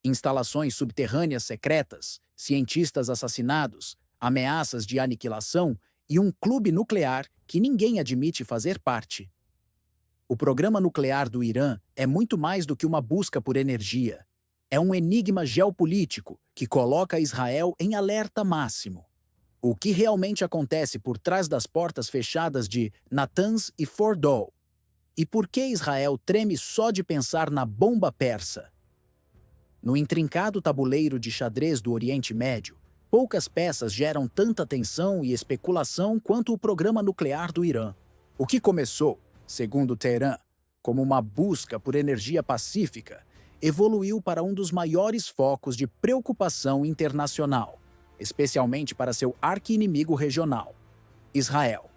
Instalações subterrâneas secretas, cientistas assassinados, ameaças de aniquilação e um clube nuclear que ninguém admite fazer parte. O programa nuclear do Irã é muito mais do que uma busca por energia. É um enigma geopolítico que coloca Israel em alerta máximo. O que realmente acontece por trás das portas fechadas de Natanz e Fordow? E por que Israel treme só de pensar na bomba persa? No intrincado tabuleiro de xadrez do Oriente Médio, poucas peças geram tanta tensão e especulação quanto o programa nuclear do Irã. O que começou, segundo Teherã, como uma busca por energia pacífica, evoluiu para um dos maiores focos de preocupação internacional, especialmente para seu arqui-inimigo regional, Israel.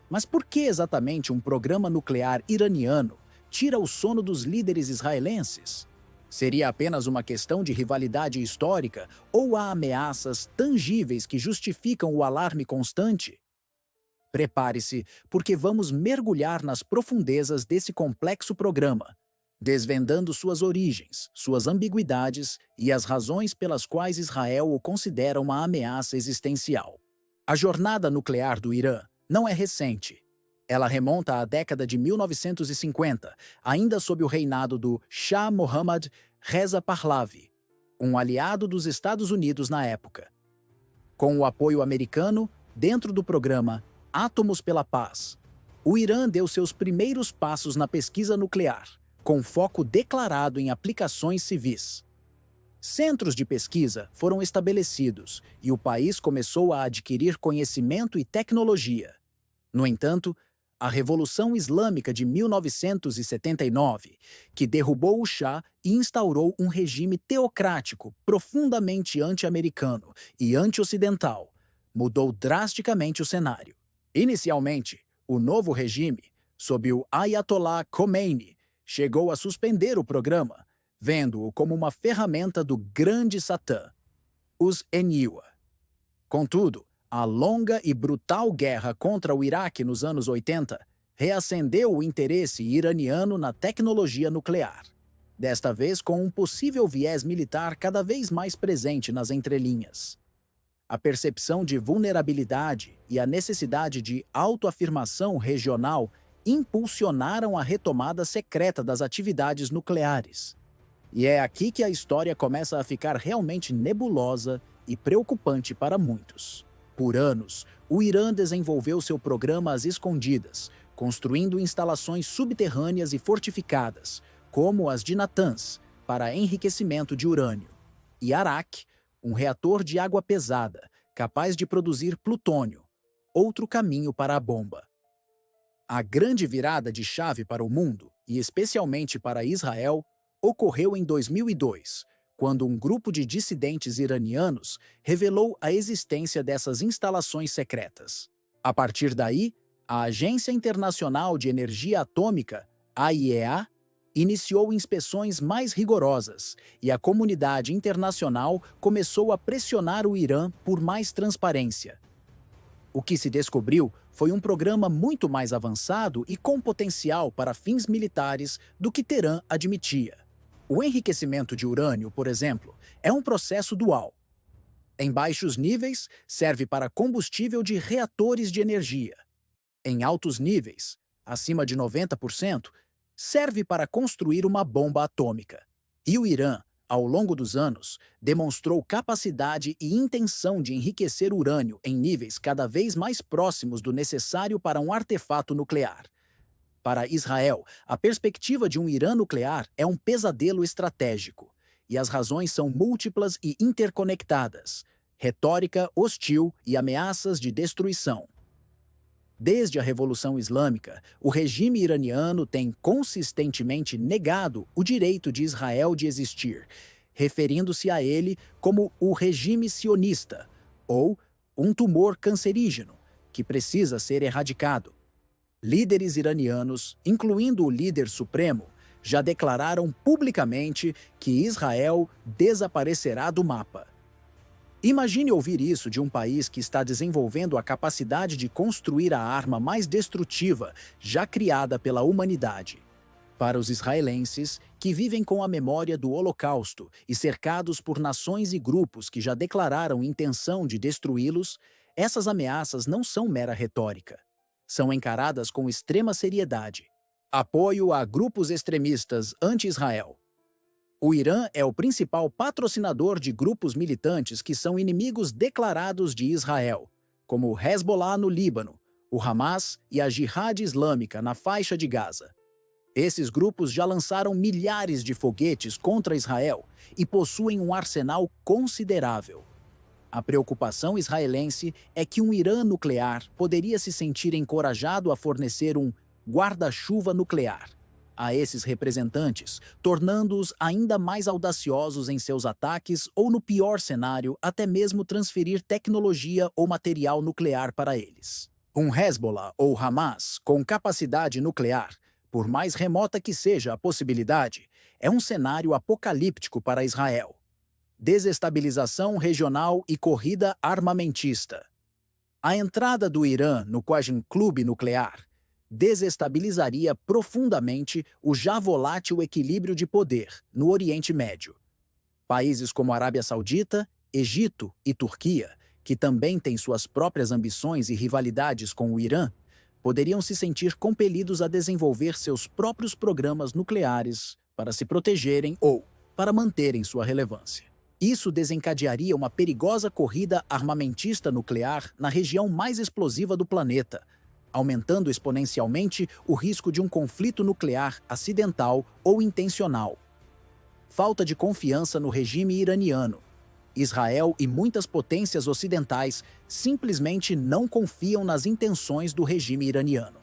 Mas por que exatamente um programa nuclear iraniano tira o sono dos líderes israelenses? Seria apenas uma questão de rivalidade histórica ou há ameaças tangíveis que justificam o alarme constante? Prepare-se, porque vamos mergulhar nas profundezas desse complexo programa, desvendando suas origens, suas ambiguidades e as razões pelas quais Israel o considera uma ameaça existencial. A jornada nuclear do Irã não é recente. Ela remonta à década de 1950, ainda sob o reinado do Shah Mohammad Reza Pahlavi, um aliado dos Estados Unidos na época. Com o apoio americano, dentro do programa Átomos pela Paz, o Irã deu seus primeiros passos na pesquisa nuclear, com foco declarado em aplicações civis. Centros de pesquisa foram estabelecidos e o país começou a adquirir conhecimento e tecnologia. No entanto, a Revolução Islâmica de 1979, que derrubou o Shah e instaurou um regime teocrático profundamente anti-americano e anti-ocidental, mudou drasticamente o cenário. Inicialmente, o novo regime, sob o Ayatollah Khomeini, chegou a suspender o programa, vendo-o como uma ferramenta do Grande Satã, os Eniwa. Contudo, a longa e brutal guerra contra o Iraque nos anos 80 reacendeu o interesse iraniano na tecnologia nuclear, desta vez com um possível viés militar cada vez mais presente nas entrelinhas. A percepção de vulnerabilidade e a necessidade de autoafirmação regional impulsionaram a retomada secreta das atividades nucleares. E é aqui que a história começa a ficar realmente nebulosa e preocupante para muitos. Por anos, o Irã desenvolveu seu programa às escondidas, construindo instalações subterrâneas e fortificadas, como as de Natanz, para enriquecimento de urânio, e Arak, um reator de água pesada, capaz de produzir plutônio, outro caminho para a bomba. A grande virada de chave para o mundo, e especialmente para Israel, ocorreu em 2002, quando um grupo de dissidentes iranianos revelou a existência dessas instalações secretas. A partir daí, a Agência Internacional de Energia Atômica, AIEA, iniciou inspeções mais rigorosas e a comunidade internacional começou a pressionar o Irã por mais transparência. O que se descobriu foi um programa muito mais avançado e com potencial para fins militares do que Teherã admitia. O enriquecimento de urânio, por exemplo, é um processo dual. Em baixos níveis, serve para combustível de reatores de energia. Em altos níveis, acima de 90%, serve para construir uma bomba atômica. E o Irã, ao longo dos anos, demonstrou capacidade e intenção de enriquecer urânio em níveis cada vez mais próximos do necessário para um artefato nuclear. Para Israel, a perspectiva de um Irã nuclear é um pesadelo estratégico, e as razões são múltiplas e interconectadas: retórica hostil e ameaças de destruição. Desde a Revolução Islâmica, o regime iraniano tem consistentemente negado o direito de Israel de existir, referindo-se a ele como o regime sionista, ou um tumor cancerígeno, que precisa ser erradicado. Líderes iranianos, incluindo o líder supremo, já declararam publicamente que Israel desaparecerá do mapa. Imagine ouvir isso de um país que está desenvolvendo a capacidade de construir a arma mais destrutiva já criada pela humanidade. Para os israelenses, que que vivem com a memória do Holocausto e cercados por nações e grupos que já declararam intenção de destruí-los, essas ameaças não são mera retórica. São encaradas com extrema seriedade. Apoio a grupos extremistas anti-Israel. O Irã é o principal patrocinador de grupos militantes que são inimigos declarados de Israel, como o Hezbollah no Líbano, o Hamas e a Jihad Islâmica na faixa de Gaza. Esses grupos já lançaram milhares de foguetes contra Israel e possuem um arsenal considerável. A preocupação israelense é que um Irã nuclear poderia se sentir encorajado a fornecer um guarda-chuva nuclear a esses representantes, tornando-os ainda mais audaciosos em seus ataques ou, no pior cenário, até mesmo transferir tecnologia ou material nuclear para eles. Um Hezbollah ou Hamas com capacidade nuclear, por mais remota que seja a possibilidade, é um cenário apocalíptico para Israel. Desestabilização regional e corrida armamentista. A entrada do Irã no Qasem Clube nuclear desestabilizaria profundamente o já volátil equilíbrio de poder no Oriente Médio. Países como Arábia Saudita, Egito e Turquia, que também têm suas próprias ambições e rivalidades com o Irã, poderiam se sentir compelidos a desenvolver seus próprios programas nucleares para se protegerem ou para manterem sua relevância. Isso desencadearia uma perigosa corrida armamentista nuclear na região mais explosiva do planeta, aumentando exponencialmente o risco de um conflito nuclear acidental ou intencional. Falta de confiança no regime iraniano. Israel e muitas potências ocidentais simplesmente não confiam nas intenções do regime iraniano.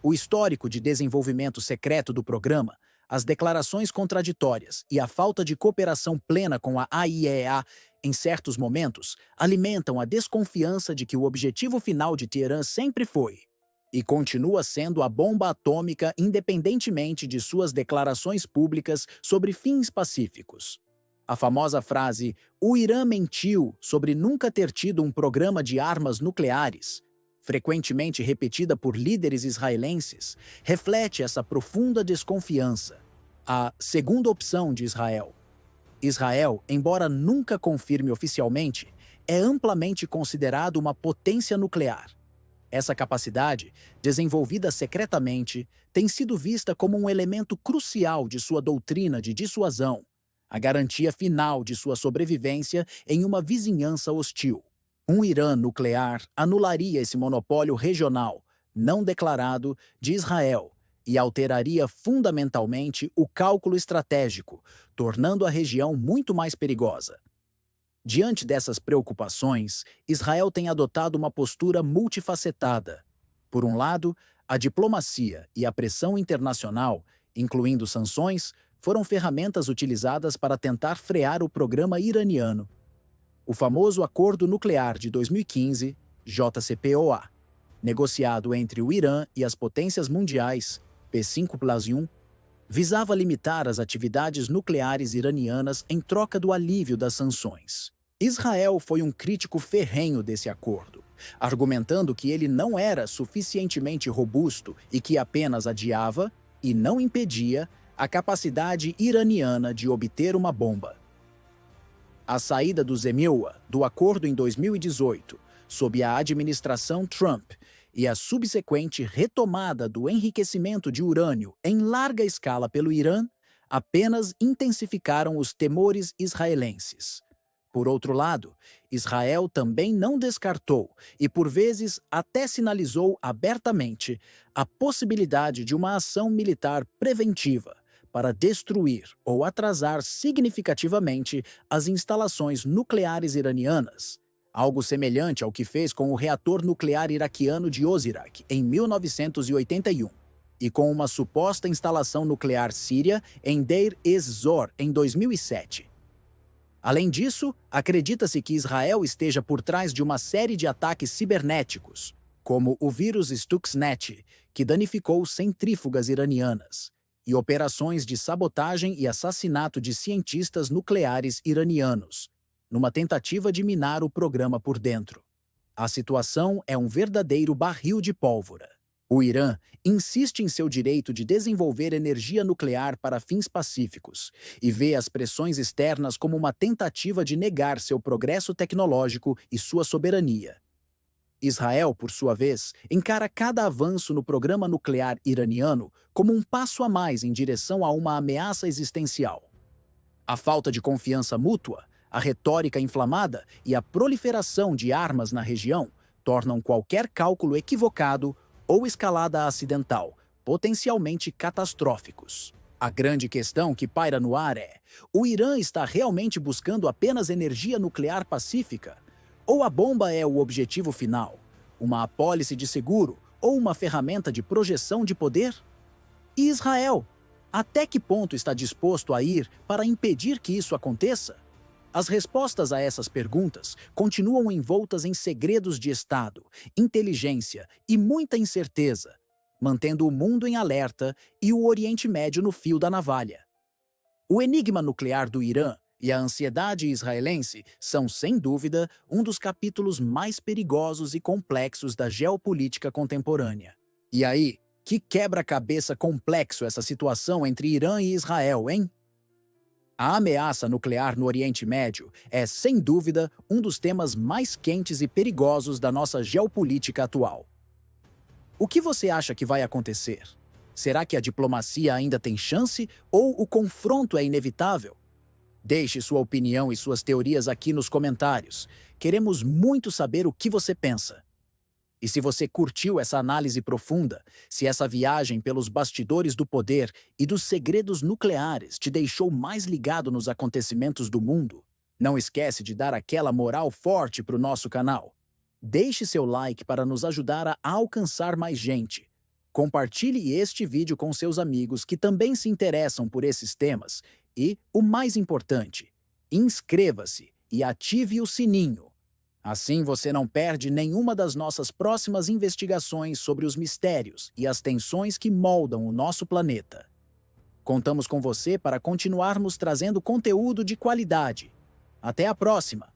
O histórico de desenvolvimento secreto do programa, as declarações contraditórias e a falta de cooperação plena com a AIEA em certos momentos alimentam a desconfiança de que o objetivo final de Teherã sempre foi e continua sendo a bomba atômica, independentemente de suas declarações públicas sobre fins pacíficos. A famosa frase "o Irã mentiu" sobre nunca ter tido um programa de armas nucleares, frequentemente repetida por líderes israelenses, reflete essa profunda desconfiança. A segunda opção de Israel. Israel, embora nunca confirme oficialmente, é amplamente considerado uma potência nuclear. Essa capacidade, desenvolvida secretamente, tem sido vista como um elemento crucial de sua doutrina de dissuasão, a garantia final de sua sobrevivência em uma vizinhança hostil. Um Irã nuclear anularia esse monopólio regional, não declarado, de Israel e alteraria fundamentalmente o cálculo estratégico, tornando a região muito mais perigosa. Diante dessas preocupações, Israel tem adotado uma postura multifacetada. Por um lado, a diplomacia e a pressão internacional, incluindo sanções, foram ferramentas utilizadas para tentar frear o programa iraniano. O famoso Acordo Nuclear de 2015, JCPOA, negociado entre o Irã e as potências mundiais, P5+1, visava limitar as atividades nucleares iranianas em troca do alívio das sanções. Israel foi um crítico ferrenho desse acordo, argumentando que ele não era suficientemente robusto e que apenas adiava, e não impedia, a capacidade iraniana de obter uma bomba. A saída do Zemilwa do acordo em 2018, sob a administração Trump, e a subsequente retomada do enriquecimento de urânio em larga escala pelo Irã apenas intensificaram os temores israelenses. Por outro lado, Israel também não descartou e, por vezes, até sinalizou abertamente a possibilidade de uma ação militar preventiva para destruir ou atrasar significativamente as instalações nucleares iranianas, algo semelhante ao que fez com o reator nuclear iraquiano de Osirak em 1981 e com uma suposta instalação nuclear síria em Deir ez-Zor em 2007. Além disso, acredita-se que Israel esteja por trás de uma série de ataques cibernéticos, como o vírus Stuxnet, que danificou centrífugas iranianas, e operações de sabotagem e assassinato de cientistas nucleares iranianos, numa tentativa de minar o programa por dentro. A situação é um verdadeiro barril de pólvora. O Irã insiste em seu direito de desenvolver energia nuclear para fins pacíficos e vê as pressões externas como uma tentativa de negar seu progresso tecnológico e sua soberania. Israel, por sua vez, encara cada avanço no programa nuclear iraniano como um passo a mais em direção a uma ameaça existencial. A falta de confiança mútua, a retórica inflamada e a proliferação de armas na região tornam qualquer cálculo equivocado ou escalada acidental potencialmente catastróficos. A grande questão que paira no ar é: o Irã está realmente buscando apenas energia nuclear pacífica? Ou a bomba é o objetivo final? Uma apólice de seguro ou uma ferramenta de projeção de poder? E Israel? Até que ponto está disposto a ir para impedir que isso aconteça? As respostas a essas perguntas continuam envoltas em segredos de Estado, inteligência e muita incerteza, mantendo o mundo em alerta e o Oriente Médio no fio da navalha. O enigma nuclear do Irã e a ansiedade israelense são, sem dúvida, um dos capítulos mais perigosos e complexos da geopolítica contemporânea. E aí, que quebra-cabeça complexo essa situação entre Irã e Israel, hein? A ameaça nuclear no Oriente Médio é, sem dúvida, um dos temas mais quentes e perigosos da nossa geopolítica atual. O que você acha que vai acontecer? Será que a diplomacia ainda tem chance ou o confronto é inevitável? Deixe sua opinião e suas teorias aqui nos comentários. Queremos muito saber o que você pensa. E se você curtiu essa análise profunda, se essa viagem pelos bastidores do poder e dos segredos nucleares te deixou mais ligado nos acontecimentos do mundo, não esquece de dar aquela moral forte para o nosso canal. Deixe seu like para nos ajudar a alcançar mais gente. Compartilhe este vídeo com seus amigos que também se interessam por esses temas e, o mais importante, inscreva-se e ative o sininho. Assim você não perde nenhuma das nossas próximas investigações sobre os mistérios e as tensões que moldam o nosso planeta. Contamos com você para continuarmos trazendo conteúdo de qualidade. Até a próxima!